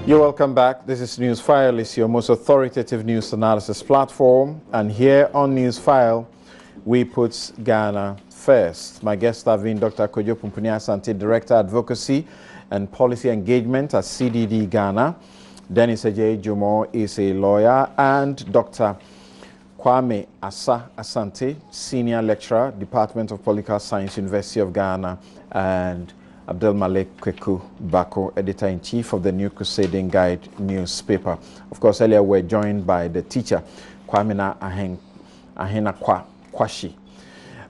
You're welcome back. This is Newsfile. It's your most authoritative news analysis platform. And here on Newsfile, we put Ghana first. My guests have been Dr. Kojo Pumpuni Asante, Director Advocacy and Policy Engagement at CDD Ghana. Dennis Ajay Jomo is a lawyer, and Dr. Kwame Asa Asante, Senior Lecturer, Department of Political Science, University of Ghana, and Abdul Malik Kweku Bako, Editor-in-Chief of the New Crusading Guide newspaper. Of course, earlier we're joined by the teacher, Kwamina Ahena Kwashi.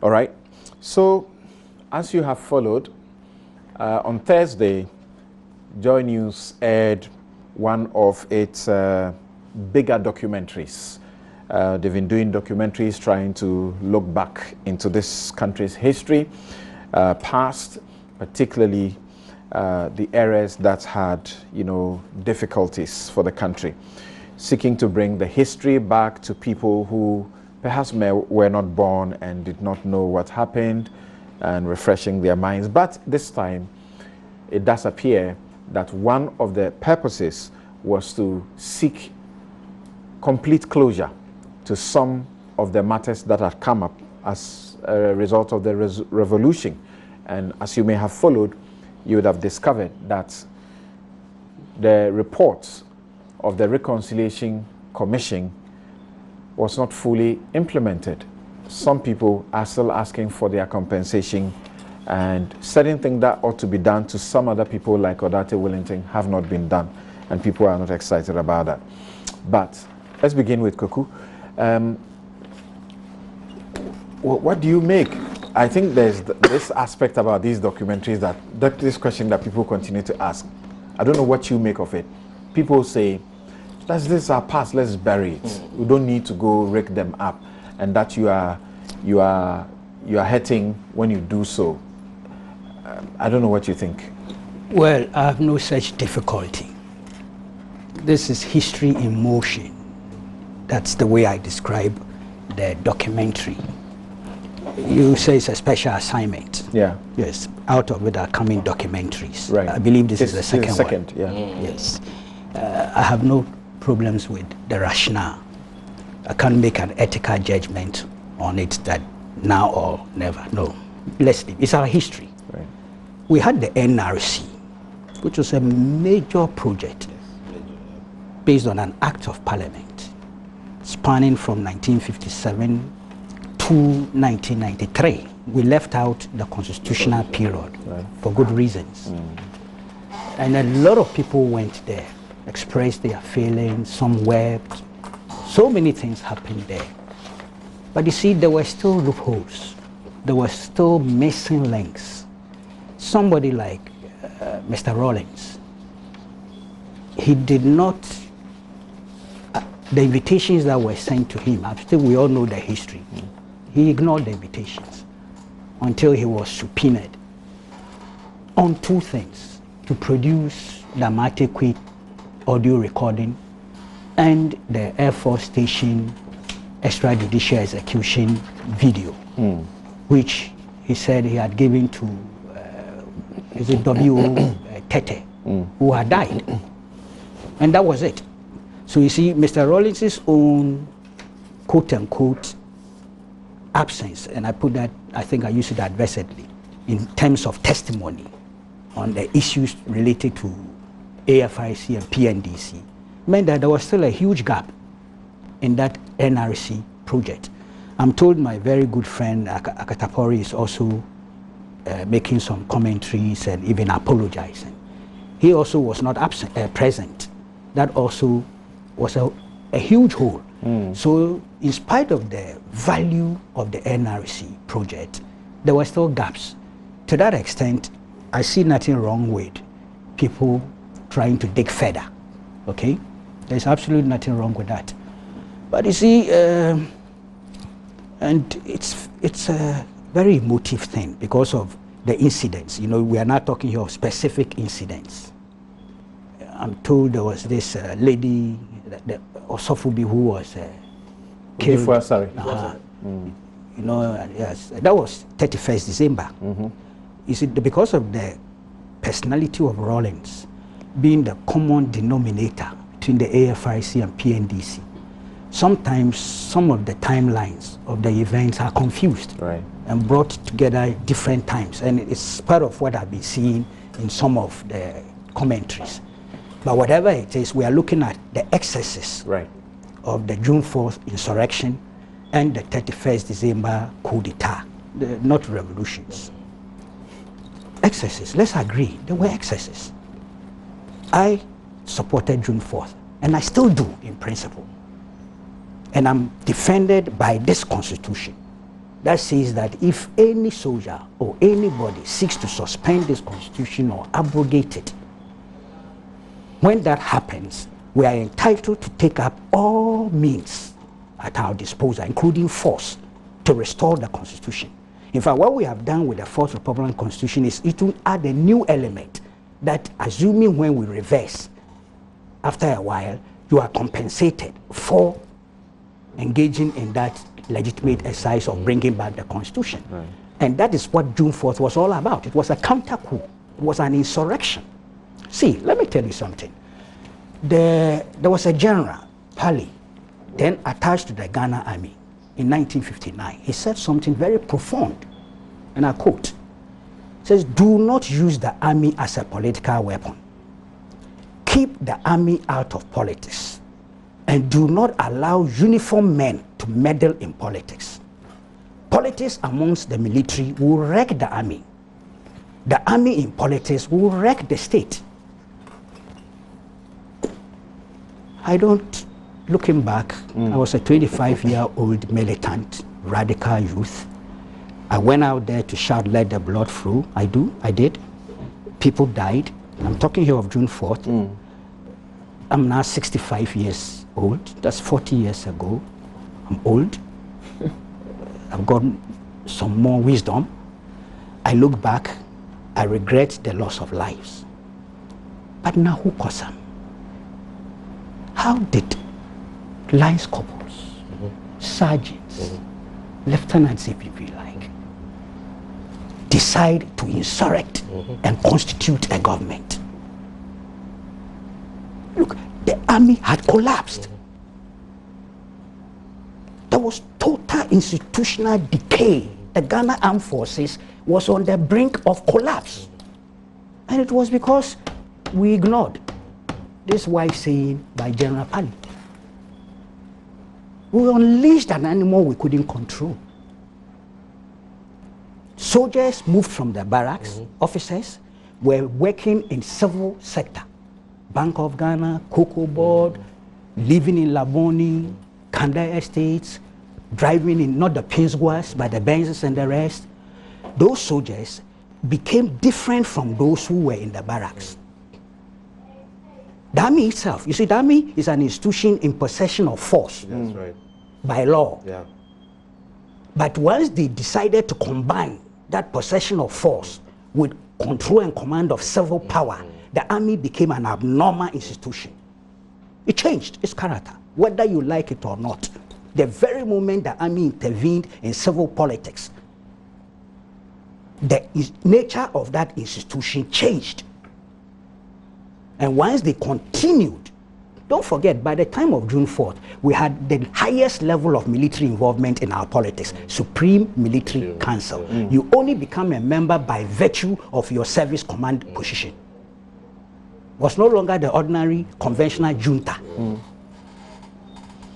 All right. So, as you have followed, on Thursday, JoyNews aired one of its bigger documentaries. They've been doing documentaries trying to look back into this country's history, past, particularly the areas that had, difficulties for the country, seeking to bring the history back to people who perhaps were not born and did not know what happened, and refreshing their minds. But this time, it does appear that one of the purposes was to seek complete closure to some of the matters that had come up as a result of the revolution. And as you may have followed, you would have discovered that the reports of the Reconciliation Commission was not fully implemented. Some people are still asking for their compensation, and certain things that ought to be done to some other people like Odate Wellington have not been done, and people are not excited about that. But let's begin with Koku. What do you make? I think there's this aspect about these documentaries that this question that people continue to ask. I don't know what you make of it. People say, this is our past, let's bury it. We don't need to go rake them up, and that you are hurting when you do so. I don't know what you think. Well, I have no such difficulty. This is history in motion. That's the way I describe the documentary. You say it's a special assignment. Yeah. Yes. Out of it are coming documentaries. Right. I believe this is the second one. Yeah. Yes. I have no problems with the rationale. I can't make an ethical judgment on it that now or never. No. Let's leave. It's our history. Right. We had the NRC, which was a major project based on an act of parliament spanning from 1957 to 1993. We left out the constitutional period for good reasons. And a lot of people went there, expressed their feelings, some wept. So many things happened there. But you see, there were still loopholes. There were still missing links. Somebody like Mr. Rawlings, he did not, the invitations that were sent to him, we all know the history. He ignored the invitations until he was subpoenaed on two things: to produce the Matequit audio recording and the Air Force Station extrajudicial execution video, which he said he had given to is it W.O. Tete, who had died. And that was it. So you see, Mr. Rawlings' own quote-unquote absence, and I put that, I think I use it adversedly, in terms of testimony on the issues related to AFIC and PNDC, meant that there was still a huge gap in that NRC project. I'm told my very good friend Akatapori is also making some commentaries and even apologizing. He also was not present. That also was a huge hole. So in spite of the value of the NRC project, there were still gaps. To that extent, I see nothing wrong with people trying to dig further, okay? There's absolutely nothing wrong with that. But you see, and it's a very emotive thing because of the incidents. You know, we are not talking here of specific incidents. I'm told there was this lady, Osofubi, who was killed. Sorry. You know, yes, that was 31st December. You see, because of the personality of Rawlings being the common denominator between the AFRC and PNDC, sometimes some of the timelines of the events are confused and brought together different times. And it's part of what I've been seeing in some of the commentaries. But whatever it is, we are looking at the excesses of the June 4th insurrection and the 31st December coup d'etat, not revolutions. Excesses, let's agree, there were excesses. I supported June 4th, and I still do in principle. And I'm defended by this constitution that says that if any soldier or anybody seeks to suspend this constitution or abrogate it, when that happens, we are entitled to take up all means at our disposal, including force, to restore the constitution. In fact, what we have done with the Fourth Republican Constitution is it will add a new element that, assuming when we reverse, after a while, you are compensated for engaging in that legitimate exercise of bringing back the constitution. And that is what June 4th was all about. It was a counter coup. It was an insurrection. See, let me tell you something. There was a general, Pali, then attached to the Ghana army in 1959. He said something very profound, and I quote, he says, "Do not use the army as a political weapon. Keep the army out of politics, and do not allow uniformed men to meddle in politics. Politics amongst the military will wreck the army. The army in politics will wreck the state." I don't, looking back, I was a 25-year-old militant, radical youth. I went out there to shout, "Let the blood flow." I did. People died. I'm talking here of June 4th. I'm now 65 years old. That's 40 years ago. I'm old. I've got some more wisdom. I look back, I regret the loss of lives. But now who caused them? How did lance corporals, sergeants, lieutenants, if you like, decide to insurrect and constitute a government? Look, the army had collapsed. There was total institutional decay. The Ghana Armed Forces was on the brink of collapse. And it was because we ignored this wise saying by General Pali. We unleashed an animal we couldn't control. Soldiers moved from the barracks. Officers were working in civil sector. Bank of Ghana, Cocoa Board, living in Laboni, Kanda Estates, driving in not the Pinsguas, but the Benzes and the rest. Those soldiers became different from those who were in the barracks. The army itself, you see, the army is an institution in possession of force by law. But once they decided to combine that possession of force with control and command of civil power, the army became an abnormal institution. It changed its character, whether you like it or not. The very moment the army intervened in civil politics, the nature of that institution changed. And once they continued, don't forget, by the time of June 4th, we had the highest level of military involvement in our politics, Supreme Military Council. You only become a member by virtue of your service command position. It was no longer the ordinary conventional junta.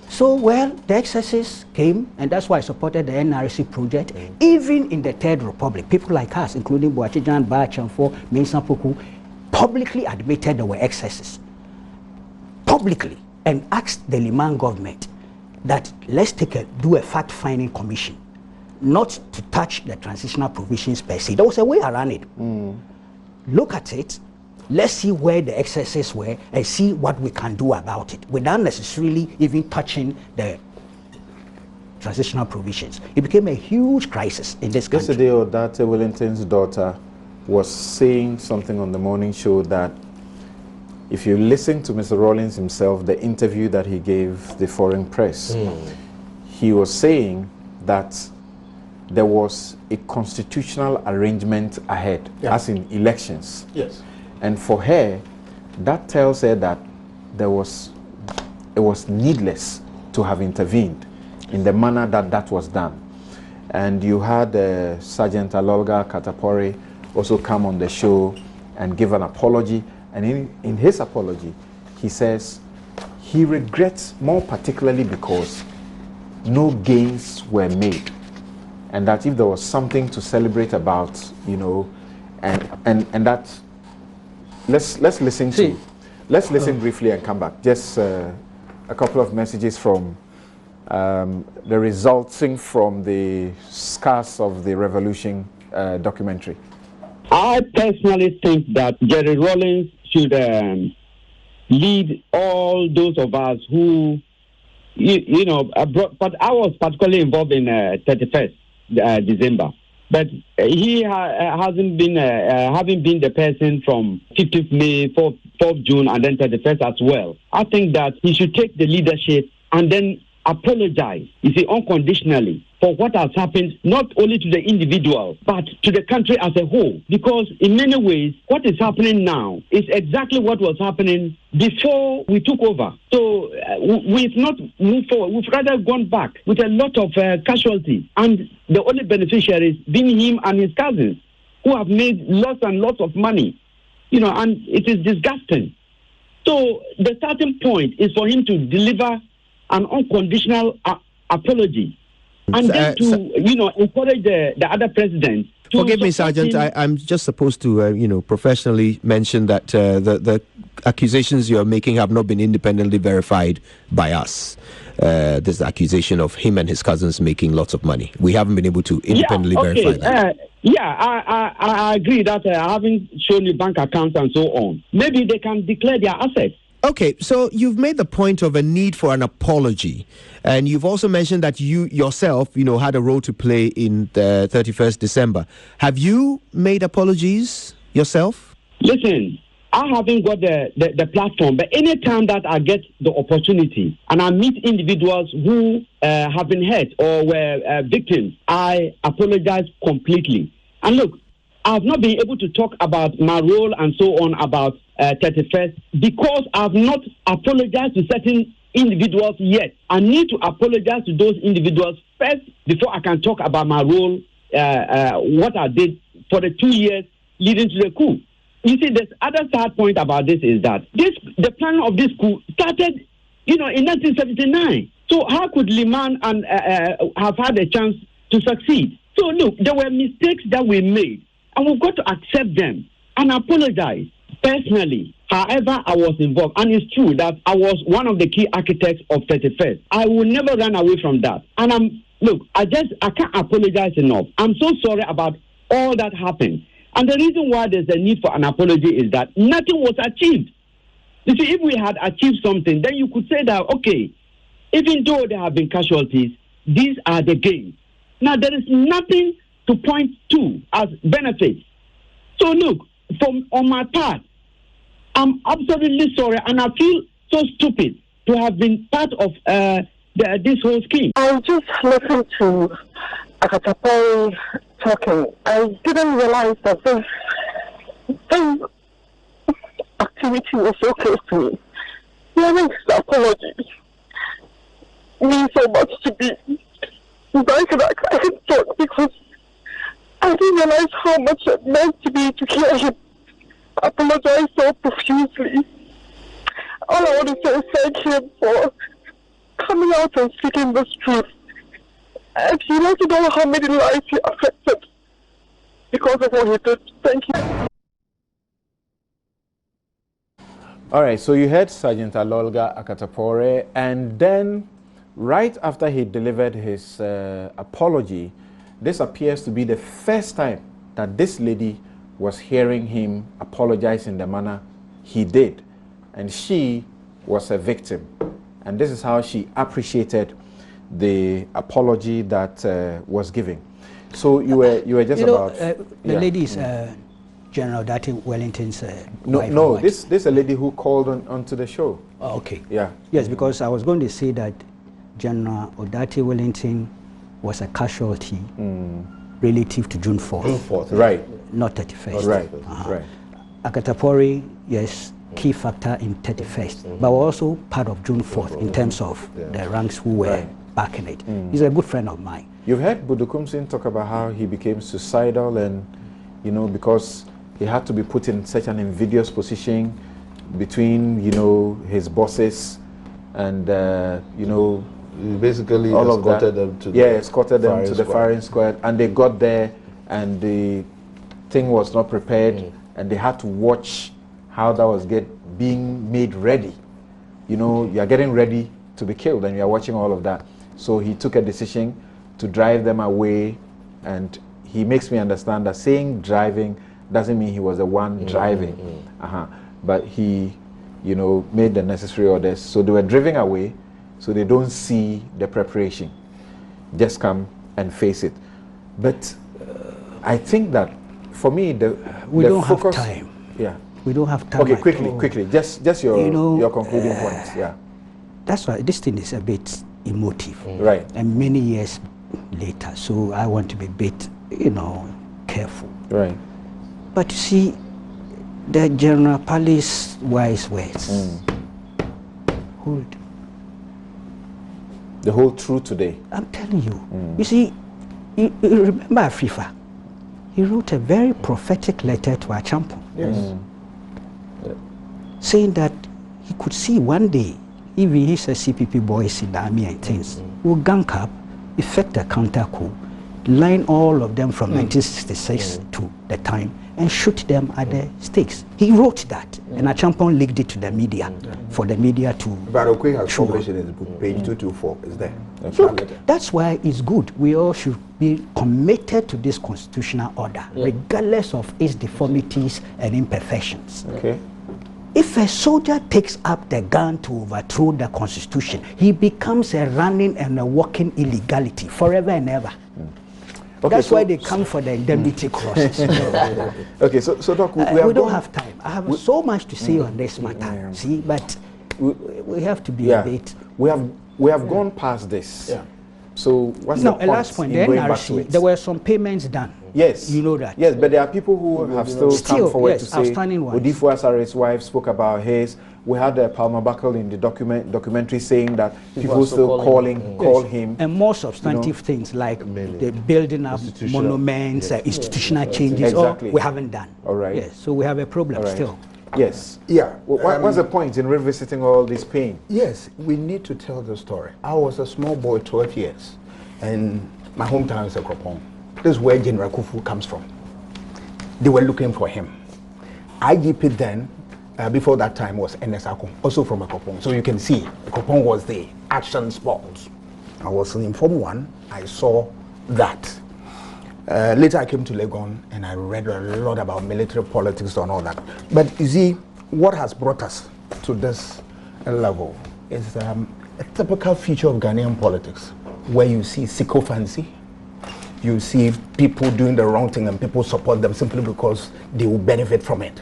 So, well, the excesses came, and that's why I supported the NRC project. Even in the Third Republic, people like us, including Boachijan, Bachanfo, Mensa Poku, publicly admitted there were excesses. Publicly, and asked the Liman government that let's do a fact-finding commission, not to touch the transitional provisions per se. There was a way around it. Look at it. Let's see where the excesses were and see what we can do about it without necessarily even touching the transitional provisions. It became a huge crisis in this country. Yesterday, Odate Wellington's daughter was saying something on the morning show that if you listen to Mr. Rawlings himself, the interview that he gave the foreign press, he was saying that there was a constitutional arrangement ahead, as in elections. And for her, that tells her that it was needless to have intervened in the manner that that was done. And you had Sergeant Alolga Katapori also come on the show and give an apology. And in his apology, he says he regrets more particularly because no gains were made. And that if there was something to celebrate about, you know, and that let's listen briefly and come back. Just a couple of messages from the resulting from the scars of the revolution documentary. I personally think that Jerry Rawlings should lead all those of us who, you know, but I was particularly involved in 31st December. But he hasn't been, having been the person from 15th May, 4th June, and then 31st as well. I think that he should take the leadership and then apologize, you see, unconditionally for what has happened, not only to the individual, but to the country as a whole. Because in many ways, what is happening now is exactly what was happening before we took over. So we've not moved forward. We've rather gone back with a lot of casualties. And the only beneficiaries being him and his cousins, who have made lots and lots of money. You know, and it is disgusting. So the starting point is for him to deliver an unconditional apology. And then to, you know, encourage the other presidents. Forgive me, Sergeant. I'm just supposed to, you know, professionally mention that the accusations you're making have not been independently verified by us. There's the accusation of him and his cousins making lots of money. We haven't been able to independently verify that. I agree that I haven't shown you bank accounts and so on. Maybe they can declare their assets. Okay, so you've made the point of a need for an apology, and you've also mentioned that you yourself, you know, had a role to play in the 31st December. Have you made apologies yourself? Listen, I haven't got the platform, but anytime that I get the opportunity and I meet individuals who have been hurt or were victims, I apologize completely. And look, I've not been able to talk about my role and so on about 31st because I've not apologized to certain individuals yet. I need to apologize to those individuals first before I can talk about my role, what I did for the 2 years leading to the coup. You see, the other sad point about this is that the plan of this coup started, you know, in 1979. So how could Liman and have had a chance to succeed? So look, there were mistakes that we made. And we've got to accept them and apologize personally. However, I was involved. And it's true that I was one of the key architects of 31st. I will never run away from that. And I can't apologize enough. I'm so sorry about all that happened. And the reason why there's a need for an apology is that nothing was achieved. You see, if we had achieved something, then you could say that, okay, even though there have been casualties, these are the gains. Now, there is nothing to point to as benefits. So look, on my part, I'm absolutely sorry, and I feel so stupid to have been part of this whole scheme. I just listened to Akatapori talking. I didn't realize that this activity was so close to me. Hearing his apology means so much to me. I can talk because I didn't realize how much it meant to me to hear him apologize so profusely. All I want to say is thank him for coming out and speaking this truth. And he wants to know how many lives he affected because of what he did. Thank you. All right, so you heard Sergeant Alolga Akatapore, and then right after he delivered his apology, this appears to be the first time that this lady was hearing him apologize in the manner he did. And she was a victim. And this is how she appreciated the apology that was given. So you were just about... the lady is General Dati Wellington's wife. No, this is a lady who called onto the show. Oh, okay. Yeah. Yes, because I was going to say that General Odati Wellington was a casualty relative to June 4th. June 4th, right. Not 31st. Right, right. Akatapori, yes, key factor in 31st, but we're also part of June 4th in terms of the ranks who were backing it. He's a good friend of mine. You've heard Budukumsin talk about how he became suicidal and, you know, because he had to be put in such an invidious position between, you know, his bosses and, you know, he basically all escorted them to the firing squad, and they got there and the thing was not prepared, and they had to watch how that was being made ready. You know, you are getting ready to be killed and you are watching all of that. So he took a decision to drive them away, and he makes me understand that saying driving doesn't mean he was the one driving. But he, you know, made the necessary orders. So they were driven away so they don't see the preparation. Just come and face it. But I think that for me, we don't have time. Yeah. We don't have time. Okay, quickly. Just your, you know, your concluding points. Yeah. That's why this thing is a bit emotive. Right. And many years later, so I want to be a bit, you know, careful. Right. But you see, the General Palace wise words hold. The whole truth today. I'm telling you. You see, you remember Afrifa? He wrote a very prophetic letter to our champion. Yes. Saying that he could see one day, even his CPP boys in the army and things, will gang up, effect a counter coup, line all of them from 1966 to the time, and shoot them at the stakes. He wrote that, and our champion leaked it to the media, for the media to... But Okwe has published in his book, page 224, is there. Look, that's why it's good. We all should be committed to this constitutional order, regardless of its deformities and imperfections. Okay. If a soldier takes up the gun to overthrow the constitution, he becomes a running and a walking illegality forever and ever. Okay, that's why they come for the indemnity clauses. Okay, so Doc, we don't have time. I have so much to say on this matter. See, but we have to be a bit. We have gone past this. Yeah. So what's the point? Last point, the NRC, there were some payments done. Yes. You know that. Yes, but there are people who have still come forward to say Odifu Asare's wife spoke about his. We had Palmer Buckle in the documentary saying that people still call him. And more substantive things like the building up monuments, institutional changes, we haven't done. All right. Yes, so we have a problem still. Yes. Yeah. What's the point in revisiting all this pain? Yes, we need to tell the story. I was a small boy, 12 years, and my hometown is Ekropong. This is where General Kufu comes from. They were looking for him. IGP then, before that time, was NSACO, also from Ekropong. So you can see, Ekropong was the action spot. I was in Form 1, I saw that. Later I came to Legon and I read a lot about military politics and all that. But you see, what has brought us to this level is a typical feature of Ghanaian politics, where you see sycophancy, you see people doing the wrong thing and people support them simply because they will benefit from it.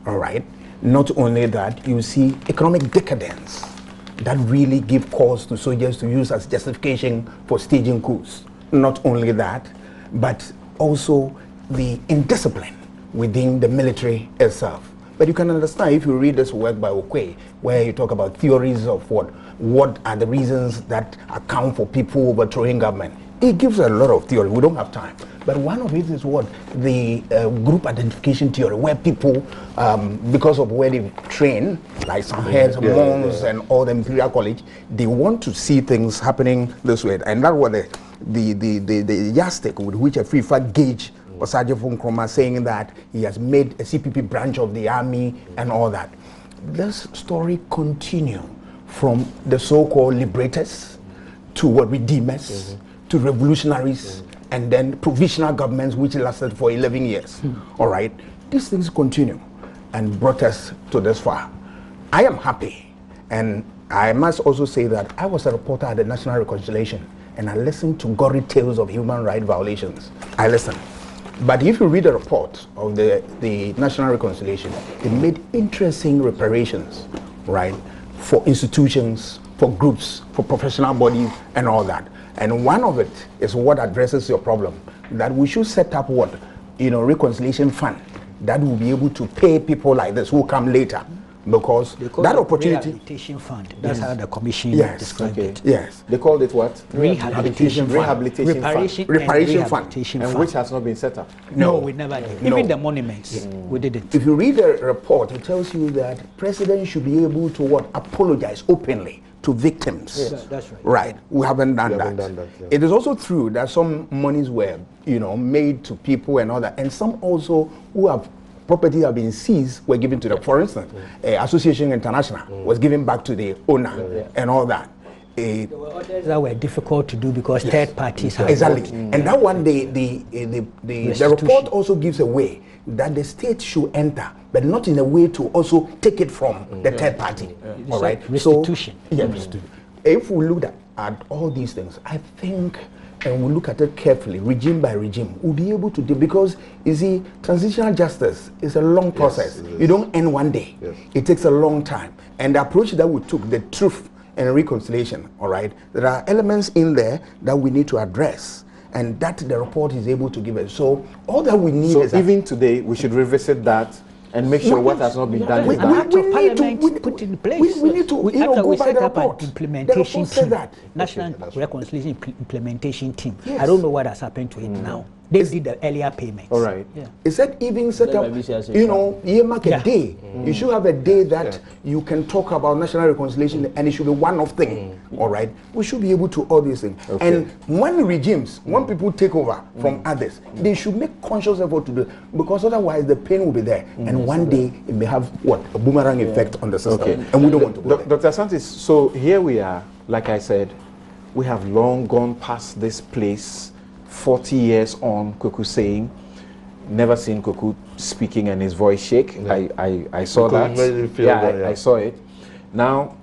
All right. Not only that, you see economic decadence that really give cause to soldiers to use as justification for staging coups. Not only that, but also the indiscipline within the military itself. But you can understand if you read this work by Okwe, where you talk about theories of what are the reasons that account for people overthrowing government. It gives a lot of theory. We don't have time. But one of it is the group identification theory, where people, because of where they train, like some heads, Mons, and all the Imperial College, they want to see things happening this way. And that was the yardstick with which a FIFA gauge Osaje Nkrumah saying that he has made a CPP branch of the army and all that. This story continues from the so-called liberators to redeemers, to revolutionaries, and then provisional governments which lasted for 11 years. All right, these things continue and brought us to this far. I am happy, and I must also say that I was a reporter at the National Reconciliation, and I listened to gory tales of human rights violations. I listened. But if you read the report of the National Reconciliation, it made interesting reparations, right, for institutions, for groups, for professional bodies, and all that. And one of it is what addresses your problem, that we should set up reconciliation fund that will be able to pay people like this who come later, because that opportunity. Rehabilitation fund. That's how the commission described it. Yes. They called it what? Rehabilitation fund. Reparation fund. And which has not been set up. No, we never did. Even the monuments, we didn't. If you read the report, it tells you that president should be able to apologize openly to victims. Yes. That's right. Right. We haven't done that. It is also true that some monies were, made to people and all that, and some also who have property have been seized were given to them. For instance, Association International was given back to the owner and all that. There were others that were difficult to do because third parties have and that one the report also gives a way that the state should enter, but not in a way to also take it from the third party. All right, restitution. So, if we look at all these things, I think, and we look at it carefully, regime by regime, we'll be able to do, because you see, transitional justice is a long process. You don't end one day. It takes a long time. And the approach that we took, the truth and reconciliation, all right, there are elements in there that we need to address, and that the report is able to give us. So all that we need is even today we should revisit that and make sure what has not been done is done. We need to put in place. We need to go by the report. Implementation team, National Reconciliation Implementation Team. I don't know what has happened to it now. They did the earlier payments. All right. It said even set up, you mark a day. You should have a day that you can talk about national reconciliation, and it should be one-off thing. All right. We should be able to all these things. And when people take over from others, they should make conscious effort to do it, because otherwise the pain will be there, and one day it may have a boomerang effect on the system, and we don't want to go there. Dr. Santis, so here we are. Like I said, we have long gone past this place. 40 years on, Kuku saying, never seen Kuku speaking and his voice shake. I saw that. I saw it. Now,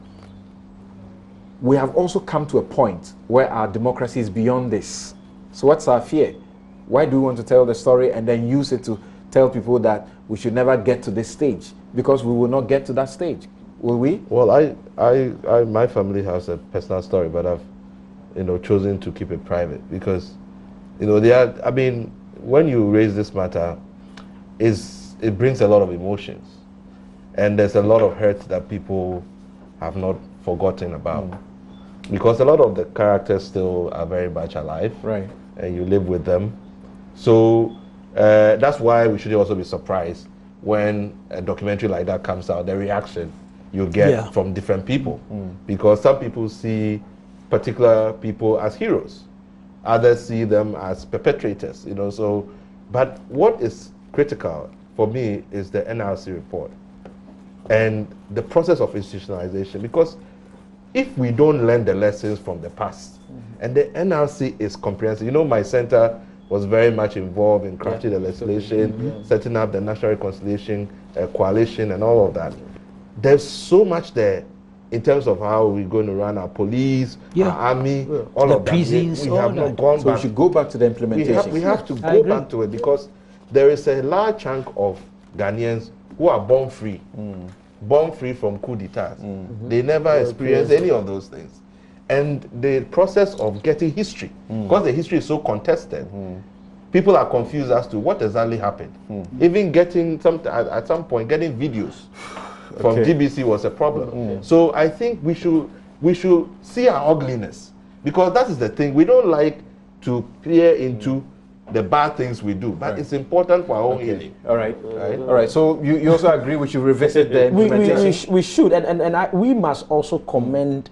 we have also come to a point where our democracy is beyond this. So what's our fear? Why do we want to tell the story and then use it to tell people that we should never get to this stage? Because we will not get to that stage. Will we? Well, my family has a personal story, but I've, chosen to keep it private because, when you raise this matter, it brings a lot of emotions, and there's a lot of hurt that people have not forgotten about, because a lot of the characters still are very much alive, right? And you live with them, so that's why we should also be surprised when a documentary like that comes out. The reaction you get from different people, because some people see particular people as heroes. Others see them as perpetrators, so, but what is critical for me is the NRC report and the process of institutionalization, because if we don't learn the lessons from the past, and the NRC is comprehensive, my center was very much involved in crafting the legislation, setting up the National Reconciliation Coalition and all of that. There's so much there in terms of how we're going to run our police, our army, all the of that. prisons, we have not gone so back. we should go back to the implementation. We have to go back to it, because there is a large chunk of Ghanaians who are born free from coup d'etats. They never experienced any of those things. And the process of getting history, because the history is so contested, people are confused as to what exactly happened. Even getting at some point, getting videos from GBC was a problem. So I think we should see our ugliness, because that is the thing. We don't like to peer into the bad things we do, but it's important for our own healing. All right. So you also agree we should revisit the implementation? We should, and we must also commend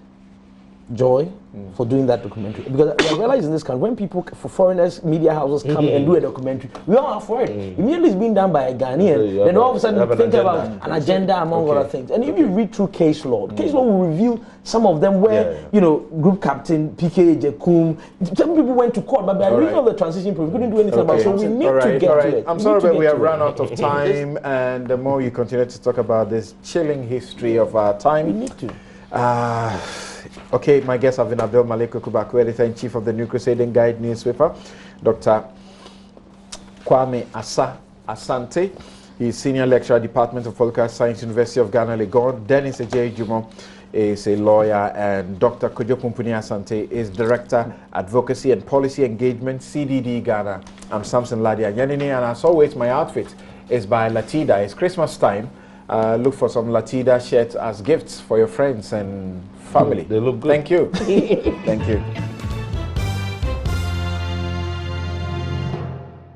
Joy for doing that documentary, because I realize in this country, when people, for foreigners, media houses come and do a documentary, we all are for it. Immediately it's being done by a Ghanaian, then all of a sudden think about an agenda among other things. And if you read through case law will reveal some of them where, Group Captain PK Jekum, some people went to court, but by reason of the transition program, we couldn't do anything about it. So we need to get to it. I'm sorry, but we have run out of time, and the more you continue to talk about this chilling history of our time, we need to. Okay, my guests have been Abdul Malik Kubaku, editor-in-chief of the New Crusading Guide newspaper, Dr. Kwame Asante. He's senior lecturer, Department of Political Science, University of Ghana, Legon. Dennis Ejejumo is a lawyer, and Dr. Kojo Pumpuni Asante is Director, Advocacy and Policy Engagement, CDD Ghana. I'm Samson Ladia Yanini, and as always, my outfit is by Latida. It's Christmas time, Look for some Latida shirts as gifts for your friends and family. They look good. Thank you. Thank you.